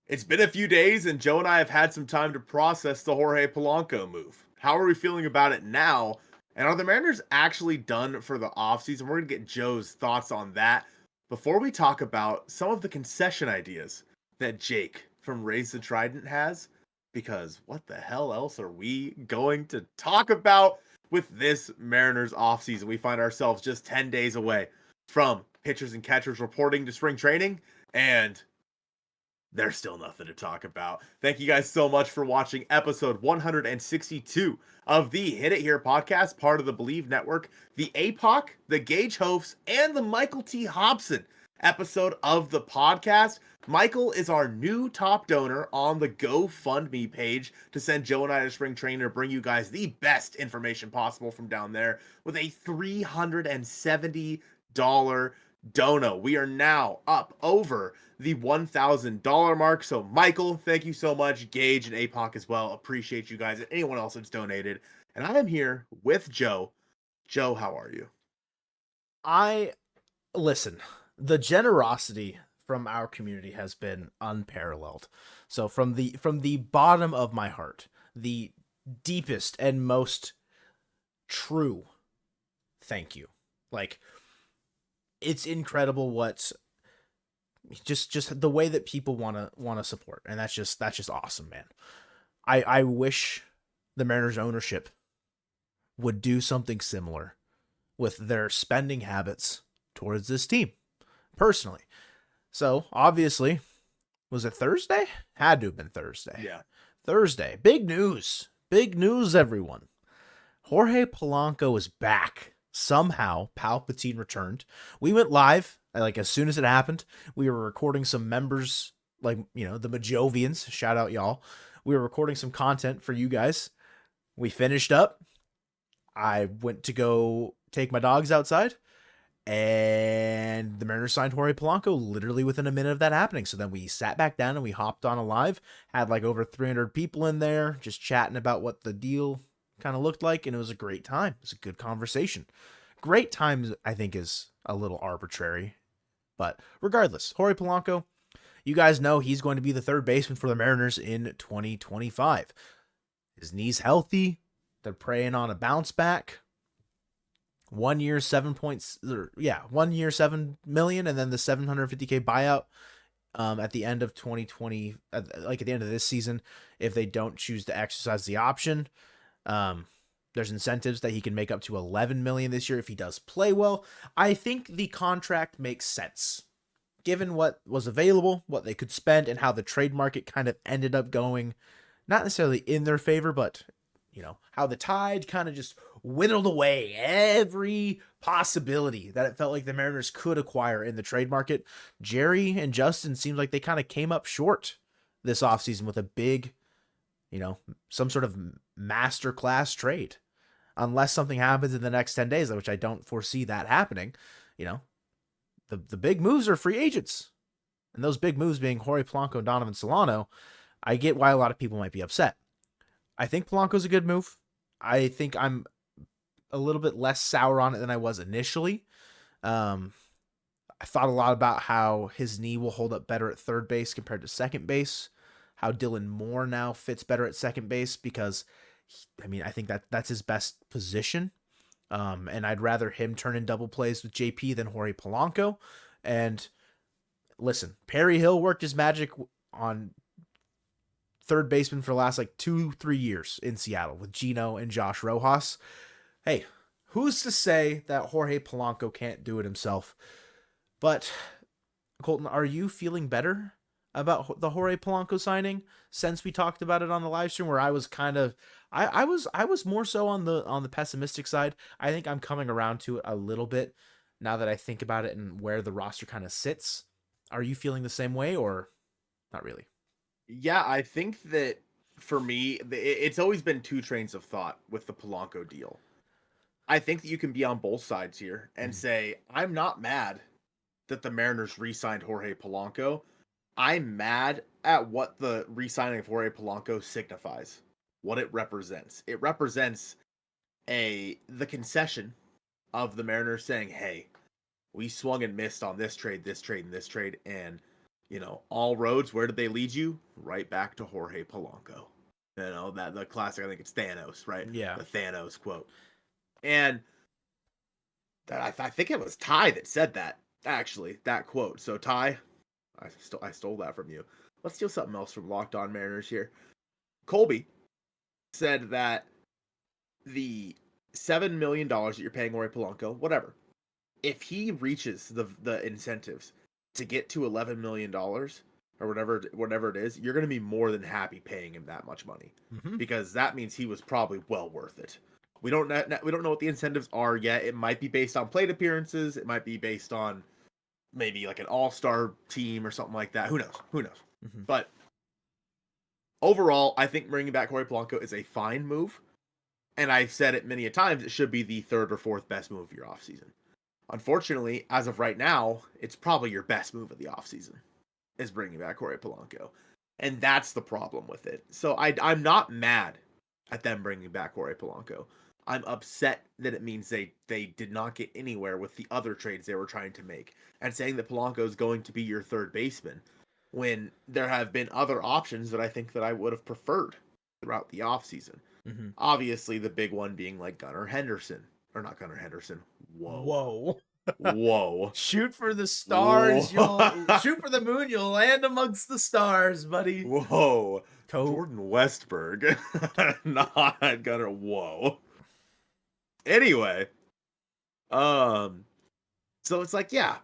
It's been a few days, and Joe and I have had some time to process the Jorge Polanco move. How are we feeling about it now? And are the Mariners actually done for the offseason? We're going to get Joe's thoughts on that before we talk about some of the concession ideas that Jake from Raise the Trident has. Because what the hell else are we going to talk about with this Mariners offseason? We find ourselves just 10 days away from pitchers and catchers reporting to spring training, and there's still nothing to talk about. Thank you guys so much for watching episode 162 of the Hit It Here podcast, part of the Bleav Network, the APOC, the Gage Hosts, and the Michael T. Hobson episode of the podcast. Michael is our new top donor on the GoFundMe page to send Joe and I to spring training to bring you guys the best information possible from down there with a $370 dono. We are now up over the $1,000 mark. So Michael, thank you so much. Gage and APOC as well. Appreciate you guys and anyone else that's donated. And I am here with Joe. Joe, how are you? Listen, the generosity from our community has been unparalleled. So from the bottom of my heart, the deepest and most true thank you. Like, it's incredible what just the way that people want to support, and that's just awesome, man. I wish the Mariners ownership would do something similar with their spending habits towards this team, personally. So obviously, was it Thursday? Had to have been Thursday. Yeah. Thursday. Big news, everyone. Jorge Polanco is back. Somehow, Palpatine returned. We went live, like, as soon as it happened. We were recording some members, like, the Mojovians. Shout out, y'all. We were recording some content for you guys. We finished up. I went to go take my dogs outside, and the Mariners signed Jorge Polanco literally within a minute of that happening. So then we sat back down and we hopped on a live, had like over 300 people in there just chatting about what the deal kind of looked like, and it was a great time. It was a good conversation. Great times, I think, is a little arbitrary, but regardless, Jorge Polanco, you guys know he's going to be the third baseman for the Mariners in 2025. His knee's healthy. They're praying on a bounce back. 1 year, 7 million, and then the $750K buyout at the end of 2020, like at the end of this season, if they don't choose to exercise the option. There's incentives that he can make up to 11 million this year if he does play well. I think the contract makes sense given what was available, what they could spend, and how the trade market kind of ended up going, not necessarily in their favor, but how the tide kind of just whittled away every possibility that it felt like the Mariners could acquire in the trade market. Jerry and Justin seemed like they kind of came up short this offseason with a big, some sort of masterclass trade. Unless something happens in the next 10 days, which I don't foresee that happening, the big moves are free agents. And those big moves being Jorge Polanco and Donovan Solano, I get why a lot of people might be upset. I think Polanco's a good move. I think I'm a little bit less sour on it than I was initially. I thought a lot about how his knee will hold up better at third base compared to second base, how Dylan Moore now fits better at second base because, I think that's his best position. And I'd rather him turn in double plays with JP than Jorge Polanco. And listen, Perry Hill worked his magic on third baseman for the last 2-3 years in Seattle with Gino and Josh Rojas. Hey, who's to say that Jorge Polanco can't do it himself? But Colton, are you feeling better about the Jorge Polanco signing since we talked about it on the live stream, where I was kind of, I was more so on the pessimistic side. I think I'm coming around to it a little bit now that I think about it and where the roster kind of sits. Are you feeling the same way or not really? Yeah, I think that for me, it's always been two trains of thought with the Polanco deal. I think that you can be on both sides here and say, I'm not mad that the Mariners re-signed Jorge Polanco. I'm mad at what the re-signing of Jorge Polanco signifies, what it represents. It represents the concession of the Mariners saying, hey, we swung and missed on this trade, and this trade, and all roads, where did they lead you? Right back to Jorge Polanco. That the classic, I think it's Thanos, right? Yeah. The Thanos quote. And I think it was Ty that said that, actually, that quote. So Ty, I stole that from you. Let's steal something else from Locked On Mariners here. Colby said that the $7 million that you're paying Jorge Polanco, whatever, if he reaches the incentives to get to $11 million or whatever it is, you're going to be more than happy paying him that much money, because that means he was probably well worth it. We don't know what the incentives are yet. It might be based on plate appearances. It might be based on maybe like an all-star team or something like that. Who knows? But overall, I think bringing back Jorge Polanco is a fine move. And I've said it many a times, it should be the third or fourth best move of your offseason. Unfortunately, as of right now, it's probably your best move of the offseason, is bringing back Jorge Polanco. And that's the problem with it. So I'm not mad at them bringing back Jorge Polanco. I'm upset that it means they did not get anywhere with the other trades they were trying to make. And saying that Polanco is going to be your third baseman, when there have been other options that I think that I would have preferred throughout the offseason. Obviously, the big one being like Gunnar Henderson. Or not Gunnar Henderson. Whoa. Shoot for the stars. You'll shoot for the moon. You'll land amongst the stars, buddy. Whoa. Jordan Westberg. Not Gunnar. Whoa. Anyway. So it's like, yeah.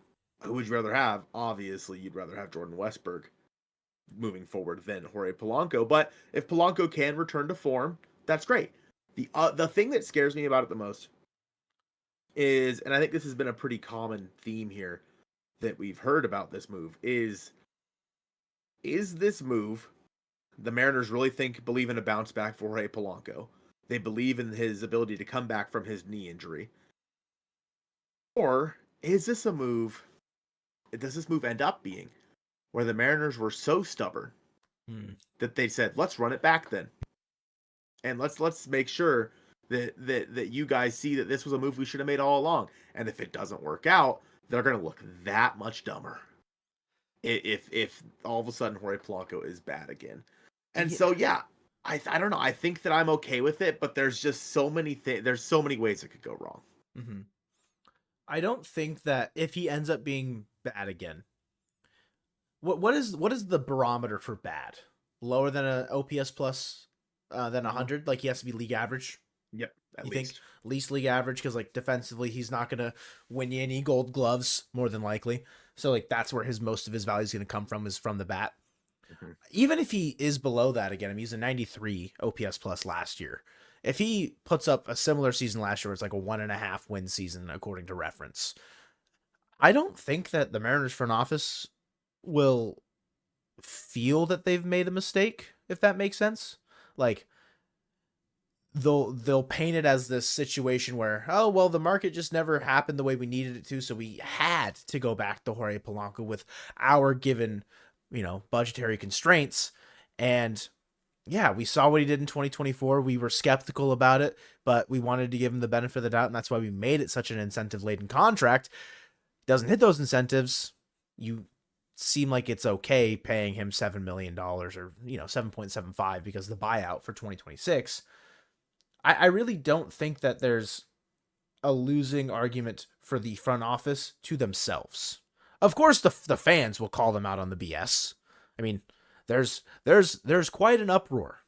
Who would you rather have? Obviously, you'd rather have Jordan Westberg moving forward than Jorge Polanco. But if Polanco can return to form, that's great. The thing that scares me about it the most is, and I think this has been a pretty common theme here that we've heard about this move, is this move, the Mariners really Bleav in a bounce back for Jorge Polanco. They Bleav in his ability to come back from his knee injury. Or is this a move, does this move end up being where the Mariners were so stubborn that they said, let's run it back then. And let's make sure that you guys see that this was a move we should have made all along. And if it doesn't work out, they're going to look that much dumber if all of a sudden Jorge Polanco is bad again. And so, yeah, I don't know. I think that I'm okay with it, but there's just so many things. There's so many ways it could go wrong. I don't think that if he ends up being bad again, what is the barometer for bad? Lower than an OPS plus than 100? Like he has to be league average? Yep. At least league average, because like defensively he's not gonna win you any gold gloves more than likely. So like that's where most of his value is gonna come from, is from the bat. Even if he is below that again, I mean, he's a 93 OPS plus last year. If he puts up a similar season last year, where it's like a 1.5 win season according to reference, I don't think that the Mariners front office will feel that they've made a mistake, if that makes sense. Like they'll paint it as this situation where, oh, well, the market just never happened the way we needed it to, so we had to go back to Jorge Polanco with our given, budgetary constraints. And yeah, we saw what he did in 2024. We were skeptical about it, but we wanted to give him the benefit of the doubt, and that's why we made it such an incentive-laden contract. Doesn't hit those incentives, you seem like it's okay paying him $7 million or 7.75 because of the buyout for 2026. I really don't think that there's a losing argument for the front office to themselves. Of course, the fans will call them out on the BS. I mean, there's quite an uproar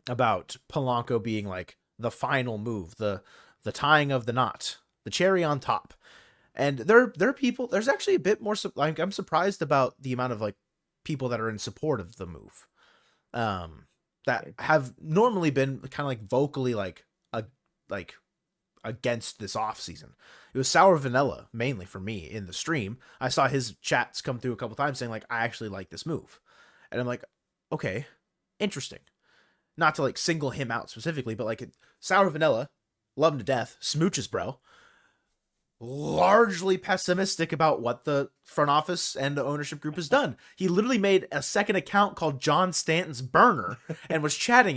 about Polanco being like the final move, the tying of the knot, the cherry on top. And there are people, there's actually a bit more, like, I'm surprised about the amount of like people that are in support of the move. That have normally been kind of like vocally like against this offseason. It was Sour Vanilla mainly for me in the stream. I saw his chats come through a couple times saying like, I actually like this move. And I'm like, okay, interesting. Not to like single him out specifically, but like Sour Vanilla, love him to death, smooches, bro. Largely pessimistic about what the front office and the ownership group has done. He literally made a second account called John Stanton's Burner and was chatting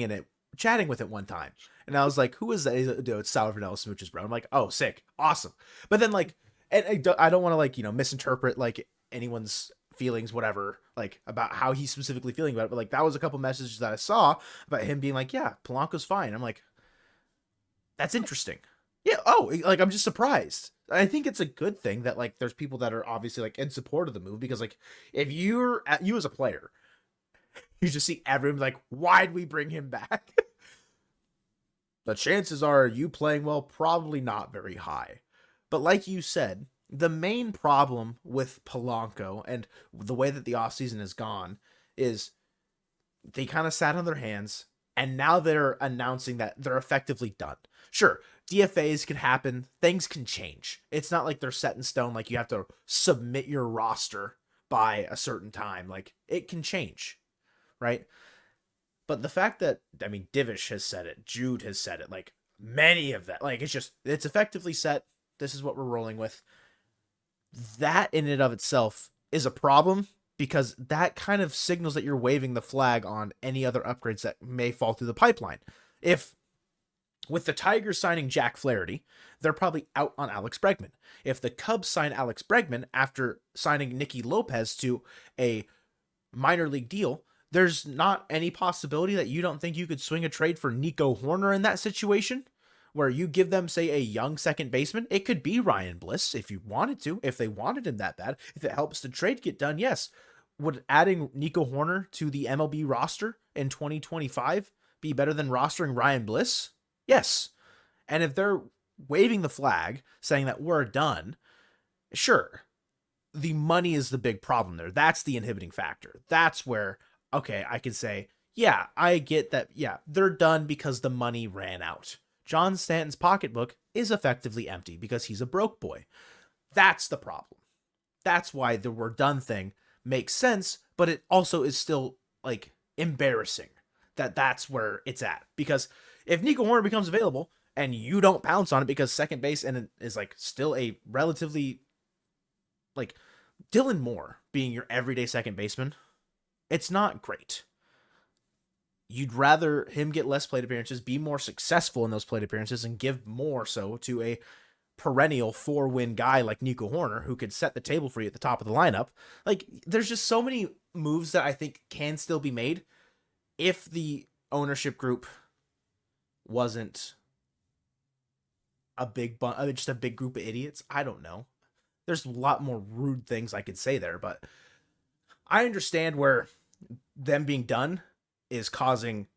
with it one time. And I was like, who is that? It's Sour Vanilla Smooches, bro. I'm like, oh, sick. Awesome. But then like, and I don't want to like, misinterpret like anyone's feelings, whatever, like about how he's specifically feeling about it. But like that was a couple messages that I saw about him being like, yeah, Polanco's fine. I'm like, that's interesting. Yeah. Oh, like I'm just surprised. I think it's a good thing that like there's people that are obviously like in support of the move, because like if you as a player, you just see everyone like, why'd we bring him back? The chances are you playing well, probably not very high. But like you said, the main problem with Polanco and the way that the offseason has gone is they kind of sat on their hands, and now they're announcing that they're effectively done. Sure, DFAs can happen, things can change. It's not like they're set in stone, like you have to submit your roster by a certain time. Like it can change, right? But the fact that, I mean, Divish has said it, Jude has said it, like many of that, like it's effectively set. This is what we're rolling with. That in and of itself is a problem, because that kind of signals that you're waving the flag on any other upgrades that may fall through the pipeline. If with the Tigers signing Jack Flaherty, they're probably out on Alex Bregman. If the Cubs sign Alex Bregman after signing Nicky Lopez to a minor league deal, there's not any possibility that you don't think you could swing a trade for Nico Horner in that situation, where you give them, say, a young second baseman. It could be Ryan Bliss if you wanted to, if they wanted him that bad. If it helps the trade get done, yes. Would adding Nico Horner to the MLB roster in 2025 be better than rostering Ryan Bliss? Yes. And if they're waving the flag saying that we're done, sure. The money is the big problem there. That's the inhibiting factor. That's where, okay, I can say, yeah, I get that. Yeah, they're done because the money ran out. John Stanton's pocketbook is effectively empty because he's a broke boy. That's the problem. That's why the we're done thing makes sense, but it also is still like embarrassing that that's where it's at. Because if Nico Horner becomes available and you don't pounce on it because second base and it is like still a relatively like Dylan Moore being your everyday second baseman, it's not great. You'd rather him get less plate appearances, be more successful in those plate appearances, and give more so to a perennial 4-win guy like Nico Horner, who could set the table for you at the top of the lineup. Like, there's just so many moves that I think can still be made if the ownership group wasn't just a big group of idiots. I don't know. There's a lot more rude things I could say there, but I understand where them being done is causing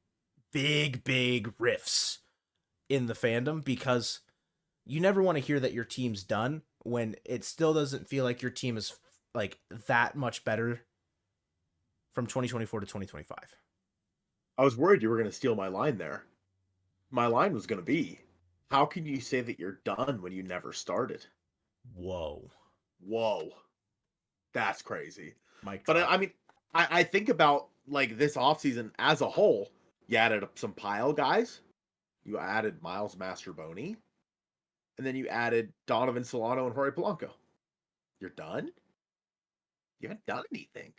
big rifts in the fandom, because you never want to hear that your team's done when it still doesn't feel like your team is like that much better from 2024 to 2025. I was worried you were going to steal my line there. My line was going to be, how can you say that you're done when you never started? Whoa. That's crazy. Mike, but I mean, I think about like this offseason as a whole. You added some pile guys. You added Miles Mastroboni. And then you added Donovan Solano and Jorge Polanco. You're done? You haven't done anything.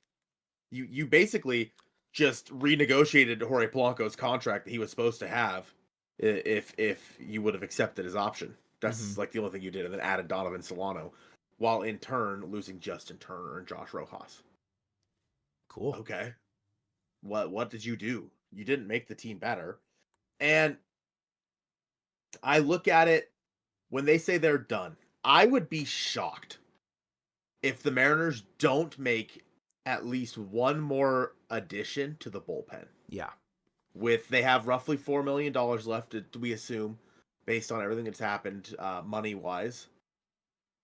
You basically just renegotiated Jorge Polanco's contract that he was supposed to have if you would have accepted his option. That's like the only thing you did, and then added Donovan Solano, while in turn losing Justin Turner and Josh Rojas. Cool. Okay. What did you do? You didn't make the team better. And I look at it, when they say they're done, I would be shocked if the Mariners don't make at least one more addition to the bullpen. Yeah. They have roughly $4 million left, we assume, based on everything that's happened money-wise.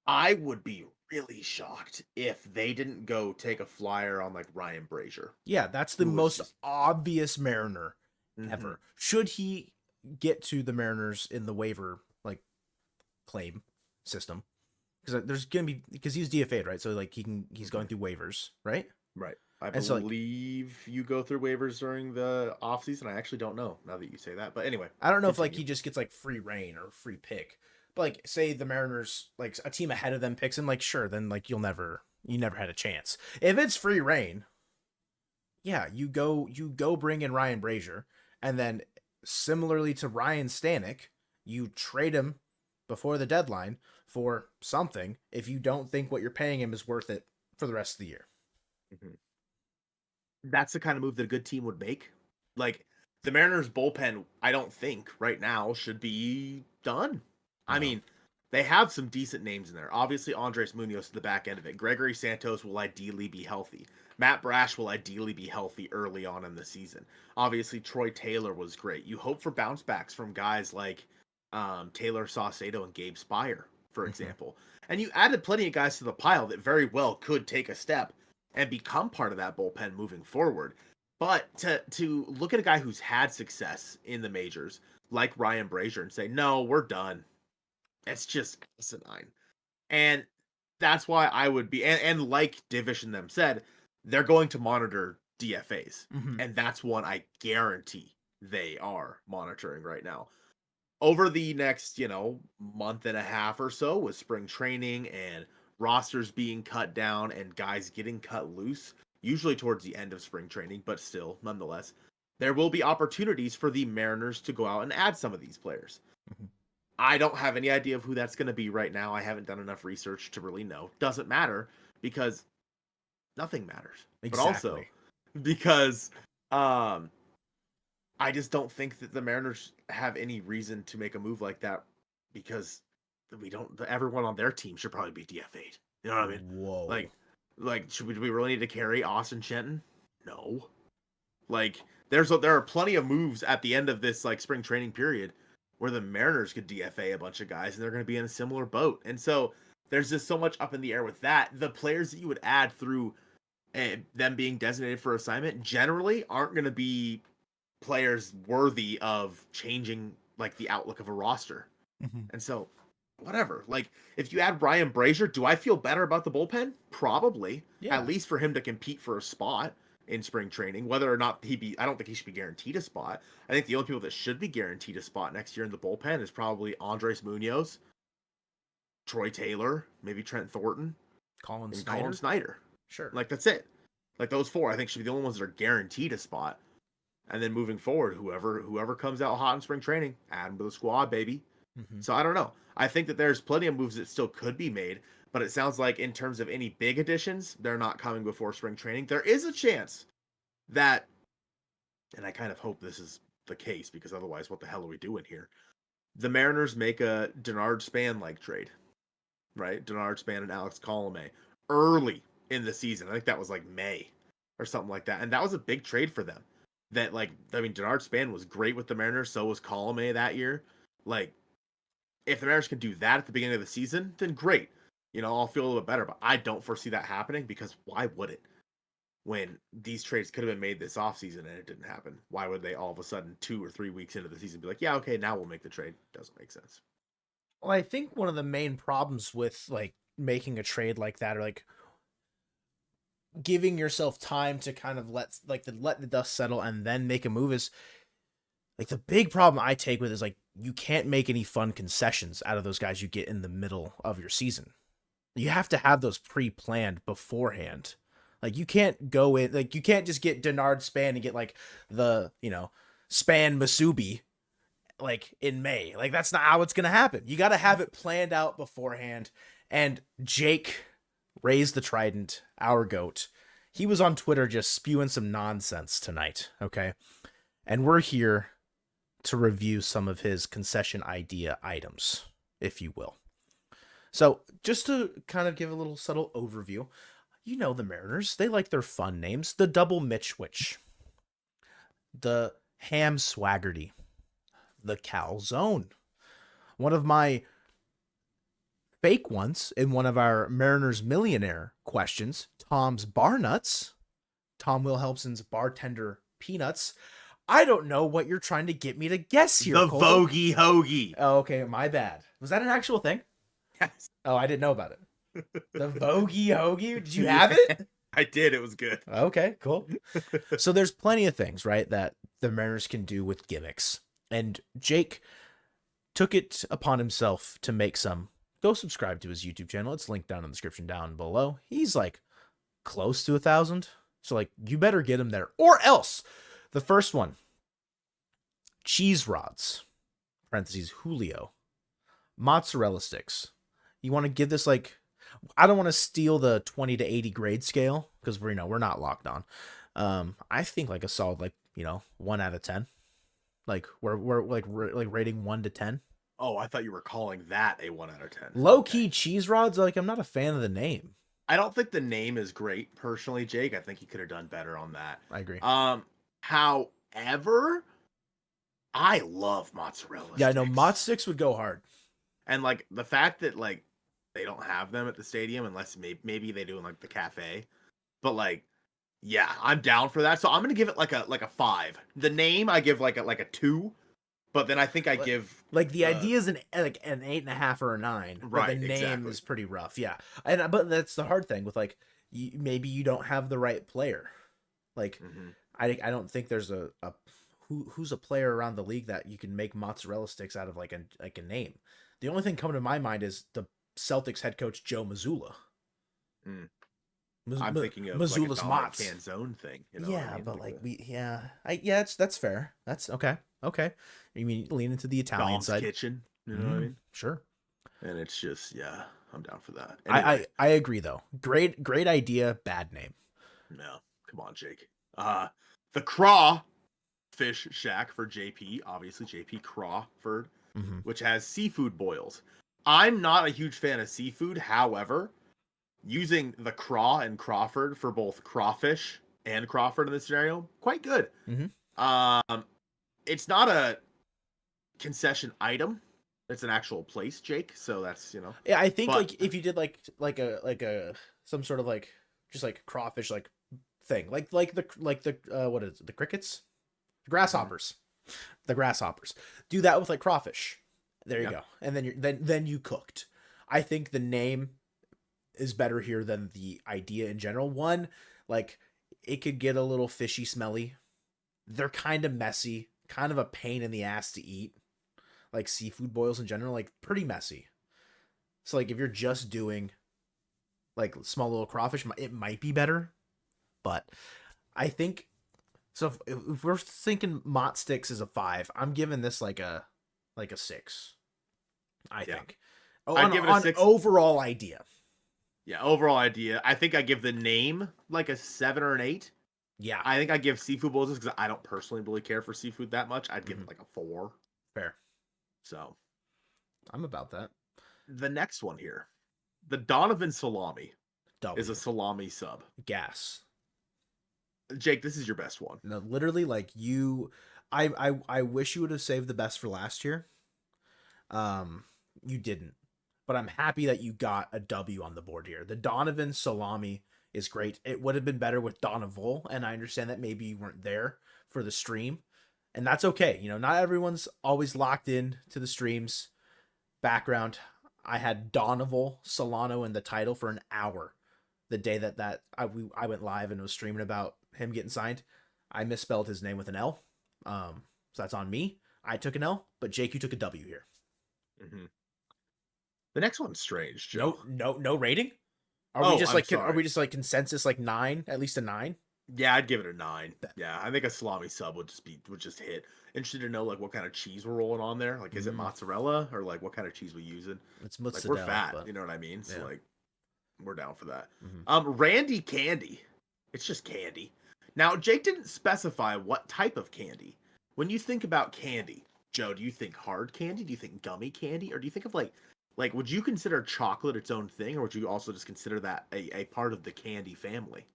I would be really shocked if they didn't go take a flyer on like Ryan Brazier. Yeah, that's the most obvious Mariner ever. Should he get to the Mariners in the waiver like claim system, because there's gonna be, because he's DFA'd, right? So like he's going through waivers, right? Right. I believe you go through waivers during the offseason. I actually don't know now that you say that. But anyway. I don't know if like he just gets like free reign or free pick. But like say the Mariners, like a team ahead of them picks him, like sure, then like you never had a chance. If it's free reign, yeah, you go bring in Ryan Brazier, and then similarly to Ryan Stanek, you trade him before the deadline for something if you don't think what you're paying him is worth it for the rest of the year. Mhm. That's the kind of move that a good team would make. Like, the Mariners bullpen, I don't think right now should be done. I No. mean, they have some decent names in there. Obviously, Andres Munoz to the back end of it. Gregory Santos will ideally be healthy. Matt Brash will ideally be healthy early on in the season. Obviously, Troy Taylor was great. You hope for bounce backs from guys like Taylor Saucedo and Gabe Spire, for Mhm. example. And you added plenty of guys to the pile that very well could take a step and become part of that bullpen moving forward. But to look at a guy who's had success in the majors, like Ryan Brazier, and say, no, we're done. It's just asinine. And that's why I would be, and like Divish and them said, they're going to monitor DFAs. Mhm. And that's one I guarantee they are monitoring right now. Over the next, month and a half or so, with spring training and rosters being cut down and guys getting cut loose, usually towards the end of spring training, but still, nonetheless, there will be opportunities for the Mariners to go out and add some of these players. Mhm. I don't have any idea of who that's going to be right now. I haven't done enough research to really know. Doesn't matter because nothing matters. But also Exactly. because um I just don't think that the Mariners have any reason to make a move like that because we don't. Everyone on their team should probably be DFA'd. You know what I mean? Whoa. Like, should we? Do we really need to carry Austin Shenton? No. Like, there are plenty of moves at the end of this like spring training period where the Mariners could DFA a bunch of guys and they're going to be in a similar boat. And so there's just so much up in the air with that. The players that you would add through them being designated for assignment generally aren't going to be players worthy of changing like the outlook of a roster. Mhm. And so, whatever. Like, if you add Ryan Brazier, do I feel better about the bullpen? Probably. At Yeah. least for him to compete for a spot in spring training. Whether or not I don't think he should be guaranteed a spot. I think the only people that should be guaranteed a spot next year in the bullpen is probably Andres Munoz, Troy Taylor, maybe Trent Thornton, Colin and Colin Snyder. Snyder. Sure. Like, that's it. Like, those four, I think, should be the only ones that are guaranteed a spot. And then moving forward, whoever comes out hot in spring training, add them to the squad, baby. Mhm. So I don't know. I think that there's plenty of moves that still could be made, but it sounds like in terms of any big additions, they're not coming before spring training. There is a chance that, and I kind of hope this is the case because otherwise, what the hell are we doing here? The Mariners make a Denard Span like trade, right? Denard Span and Alex Colomé early in the season. I think that was like May or something like that, and that was a big trade for them. That like, I mean, Denard Span was great with the Mariners, so was Colomé that year. Like, if the Mariners can do that at the beginning of the season, then great. I'll feel a little bit better, but I don't foresee that happening because why would it? When these trades could have been made this offseason and it didn't happen. Why would they all of a sudden 2 or 3 weeks into the season be like, yeah, okay, now we'll make the trade? Doesn't make sense. Well, I think one of the main problems with like making a trade like that, or like giving yourself time to kind of let the dust settle and then make a move, is like the big problem I take with is like you can't make any fun concessions out of those guys you get in the middle of your season. You have to have those pre-planned beforehand. Like you can't go in, like you can't just get Denard Span and get like the, Span Masubi like in May. Like that's not how it's going to happen. You got to have it planned out beforehand. And Jake raised the trident, our goat. He was on Twitter just spewing some nonsense tonight, okay? And we're here to review some of his concession idea items, if you will. So, just to kind of give a little subtle overview, the Mariners, they like their fun names. The Double Mitchwich, the Ham Swaggerty, the Calzone. One of my fake ones in one of our Mariners Millionaire questions, Tom's Bar Nuts, Tom Wilhelmsen's Bartender Peanuts. I don't know what you're trying to get me to guess here, The Cole. Vogie Hoagie. Oh, okay, my bad. Was that an actual thing? Yes. Oh, I didn't know about it. The Vogie Hoagie? Did you have it? I did. It was good. Okay, cool. So there's plenty of things, right, that the Mariners can do with gimmicks. And Jake took it upon himself to make some. Go subscribe to his YouTube channel. It's linked down in the description down below. He's like close to 1,000. So like you better get him there or else. The first one, cheese rods, parentheses, Julio, mozzarella sticks. You want to give this like, I don't want to steal the 20 to 80 grade scale because we're not locked on. I think like a solid 1 out of 10. Like we're like rating 1 to 10. Oh, I thought you were calling that a 1 out of 10. Low key cheese rods. Like I'm not a fan of the name. I don't think the name is great personally, Jake. I think he could have done better on that. I agree. However, I love mozzarella Yeah, sticks. no, mozz sticks would go hard. And like the fact that like they don't have them at the stadium unless maybe they do in like the cafe. But like, yeah, I'm down for that. So I'm gonna give it like a 5. The name I give like a 2, but then I think I give like the idea is an 8.5 or a 9, but right, the name exactly. is pretty rough. Yeah, but that's the hard thing with like maybe you don't have the right player. Like I don't think there's a who's a player around the league that you can make mozzarella sticks out of like a name. The only thing coming to my mind is the Celtics head coach Joe Mazzulla. I'm thinking of Mazzulla's like a Mozz canzone thing. You know yeah, what I mean? but like that's fair. That's okay. Okay, you mean lean into the Italian Dom's side? Kitchen. You know what I mean? Sure. And it's just I'm down for that. Anyway, I agree though. Great idea. Bad name. No, come on, Jake. The Crawfish Shack for JP, obviously JP Crawford, which has seafood boils. I'm not a huge fan of seafood. However, using the Craw and Crawford for both crawfish and Crawford in this scenario, quite good. It's not a concession item. It's an actual place, Jake. So that's Yeah, I think like if you did like a some sort of like just like crawfish like thing, like the what is it, the crickets, the grasshoppers, do that with like crawfish. There you go, and then you cooked. I think the name is better here than the idea in general. One, like it could get a little fishy, smelly. They're kind of messy, kind of a pain in the ass to eat. Like seafood boils in general, like pretty messy. So like if you're just doing like small little crawfish, it might be better. But I think so. If we're thinking Mott Sticks is a 5, I'm giving this like a 6. I think. I'd give it a 6. Overall idea. Yeah, overall idea. I think I give the name like a 7 or an 8. Yeah. I think I give seafood bowls because I don't personally really care for seafood that much. I'd give it like a 4. Fair. So I'm about that. The next one here, the Donovan Salami W. is a salami sub. Gas. Jake, this is your best one. No, literally, like I wish you would have saved the best for last year. You didn't, but I'm happy that you got a W on the board here. The Donovan Salami is great. It would have been better with Donovan, and I understand that maybe you weren't there for the stream, and that's okay. Not everyone's always locked in to the streams. Background, I had Donovan Solano in the title for an hour. The day that I went live and was streaming about him getting signed, I misspelled his name with an L. So that's on me. I took an L, but Jake, you took a W here. The next one's strange, Joe. No rating. Are we just like consensus like 9, at least a 9? Yeah, I'd give it a 9. Yeah, I think a salami sub would just hit. Interested to know like what kind of cheese we're rolling on there. Like, is it mozzarella or like what kind of cheese we using? It's mozzarella. Like we're fat, you know what I mean? So like, we're down for that. Mm-hmm. Randy Candy. It's just candy. Now, Jake didn't specify what type of candy. When you think about candy, Joe, do you think hard candy? Do you think gummy candy? Or do you think of like would you consider chocolate its own thing? Or would you also just consider that a part of the candy family?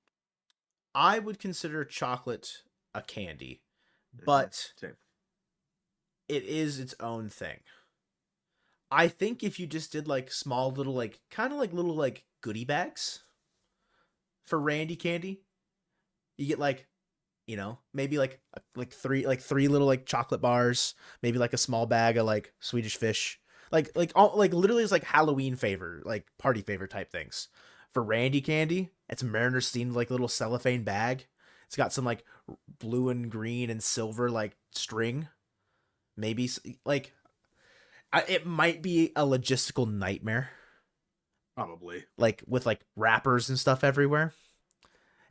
I would consider chocolate a candy, but it is its own thing. I think if you just did like small little like kind of like little like goodie bags for Randy Candy, you get like maybe like three little like chocolate bars, maybe like a small bag of like Swedish fish, like literally it's like Halloween favor, like party favor type things. For Randy Candy, it's Mariner themed like little cellophane bag. It's got some like blue and green and silver like string. Maybe like it might be a logistical nightmare. Probably. Like with like wrappers and stuff everywhere.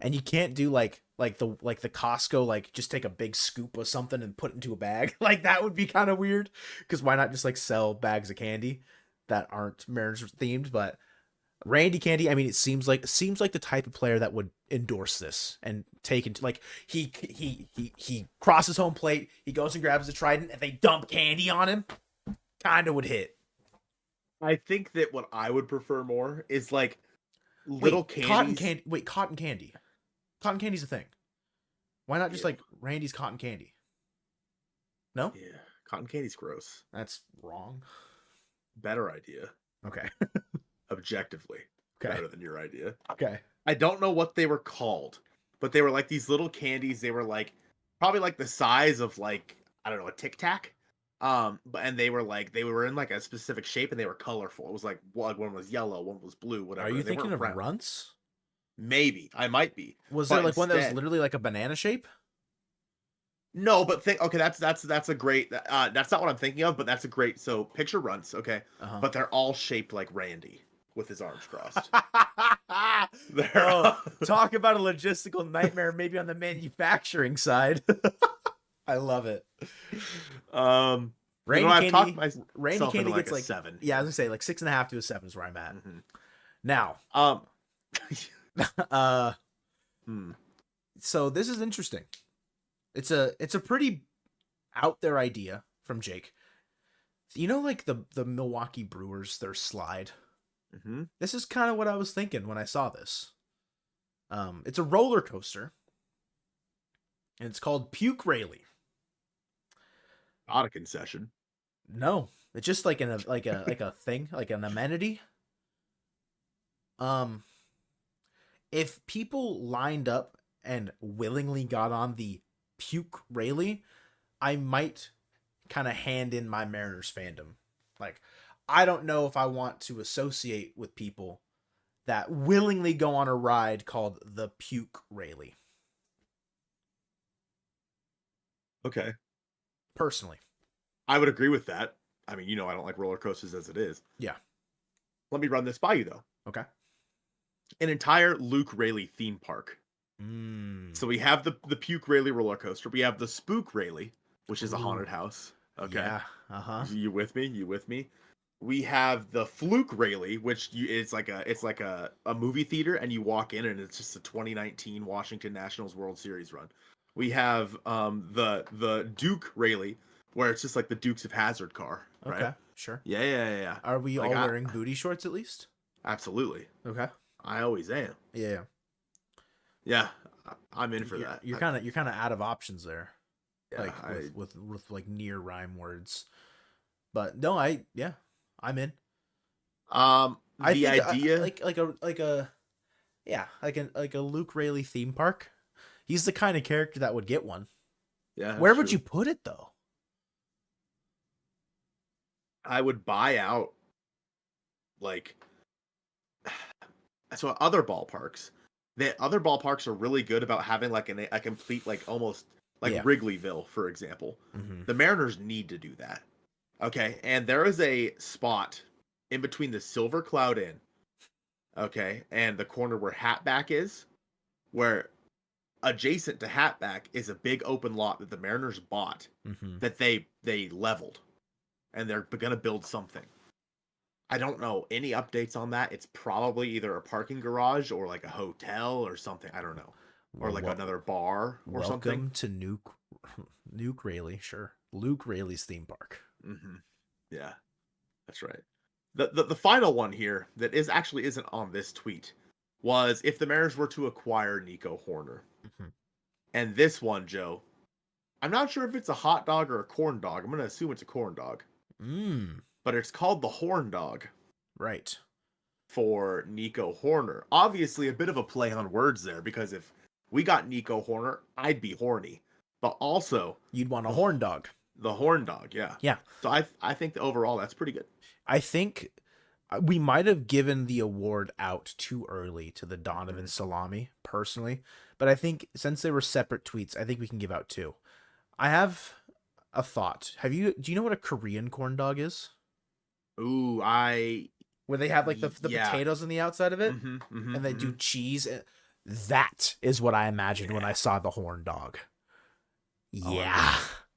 And you can't do like the Costco, like just take a big scoop of something and put it into a bag. Like that would be kind of weird. Because why not just like sell bags of candy that aren't Mariners themed? But Randy Candy, I mean, it seems like the type of player that would endorse this and take into like he crosses home plate, he goes and grabs the trident, and they dump candy on him. Kind of would hit. I think that what I would prefer more is like little candies. Cotton candy. Wait, cotton candy. Cotton candy's a thing. Why not just like Randy's cotton candy? No? Yeah. Cotton candy's gross. That's wrong. Better idea. Okay. Objectively. Okay. Better than your idea. Okay. I don't know what they were called, but they were like these little candies. They were like probably like the size of like, I don't know, a Tic Tac. And they were in like a specific shape and they were colorful. It was like one was yellow, one was blue, whatever. Are you They thinking of round. Runts? Maybe. I might be. Was there like one that was literally like a banana shape? No, but okay, that's a great that's not what I'm thinking of, but that's a great, so picture Runts, okay? But they're all shaped like Randy with his arms crossed. Talk about a logistical nightmare, maybe on the manufacturing side. I love it. Randy Candy like gets like 7. Yeah, I was gonna say like 6.5 to a 7 is where I'm at. Mm-hmm. Now, Hmm. So this is interesting. It's a pretty out there idea from Jake. You know, like the Milwaukee Brewers, their slide. Mm-hmm. This is kind of what I was thinking when I saw this. It's a roller coaster, and it's called Puke Rayleigh. Not a concession. No, it's just like a thing, like an amenity. If people lined up and willingly got on the Puke Rayleigh, I might kind of hand in my Mariners fandom. Like, I don't know if I want to associate with people that willingly go on a ride called the Puke Rayleigh. Okay. Personally, I would agree with that. I mean, I don't like roller coasters as it is. Yeah. Let me run this by you, though. Okay. An entire Luke Rayleigh theme park. So we have the Puke Rayleigh roller coaster. We have the Spook Rayleigh, which is a haunted house. Okay. Yeah. You with me? We have the Fluke Rayleigh, which it's like a movie theater, and you walk in and it's just a 2019 Washington Nationals World Series run. We have the Duke Rayleigh, where it's just like the Dukes of Hazzard car. Right? Okay. Sure. Yeah. Are we all wearing booty shorts at least? Absolutely. Okay. I always am. Yeah. Yeah, I'm in for that. You're kind of out of options there. Yeah, like with like near rhyme words. But no, I'm in. The idea like a Luke Rayleigh theme park. He's the kind of character that would get one. Yeah. Where would you put it though? I would buy out so other ballparks. The other ballparks are really good about having like a complete like almost like Wrigleyville, for example. Mm-hmm. The Mariners need to do that. Okay, and there is a spot in between the Silver Cloud Inn, okay, and the corner where Hatback is, where adjacent to Hatback is a big open lot that the Mariners bought that they leveled, and they're gonna build something. I don't know any updates on that. It's probably either a parking garage or like a hotel or something. I don't know. Or like another bar or something. Welcome to Nuke Rayleigh, sure. Luke Rayleigh's theme park. Mm-hmm. Yeah, that's right. The final one here that isn't on this tweet was if the Mariners were to acquire Nico Hoerner. Mm-hmm. And this one, Joe, I'm not sure if it's a hot dog or a corn dog. I'm going to assume it's a corn dog. But it's called the Horn Dog. Right. For Nico Hoerner. Obviously, a bit of a play on words there, because if we got Nico Hoerner, I'd be horny. But also... You'd want a horn dog. The Horn Dog, yeah. Yeah. So I think that overall, that's pretty good. I think we might have given the award out too early to the Donovan Salami, personally. But I think since they were separate tweets, I think we can give out 2. I have a thought. Do you know what a Korean corn dog is? Ooh, where they have like the potatoes on the outside of it, and they do cheese. That is what I imagined when I saw the horn dog. Yeah,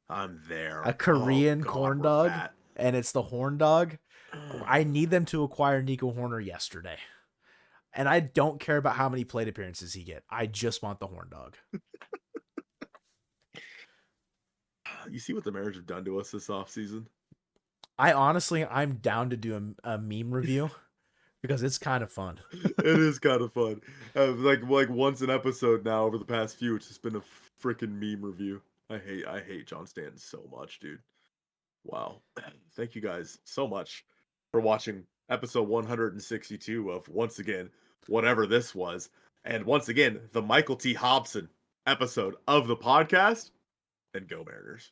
I'm there. A Korean corn dog, and it's the horn dog. I need them to acquire Nico Hoerner yesterday. And I don't care about how many plate appearances he get. I just want the horn dog. You see what the Mariners have done to us this offseason? I'm down to do a meme review because it's kind of fun. It is kind of fun. Like once an episode now over the past few, it's just been a freaking meme review. I hate John Stanton so much, dude. Wow. Thank you guys so much for watching episode 162 of, once again, whatever this was. And once again, the Michael T. Hobson episode of the podcast. And go Mariners.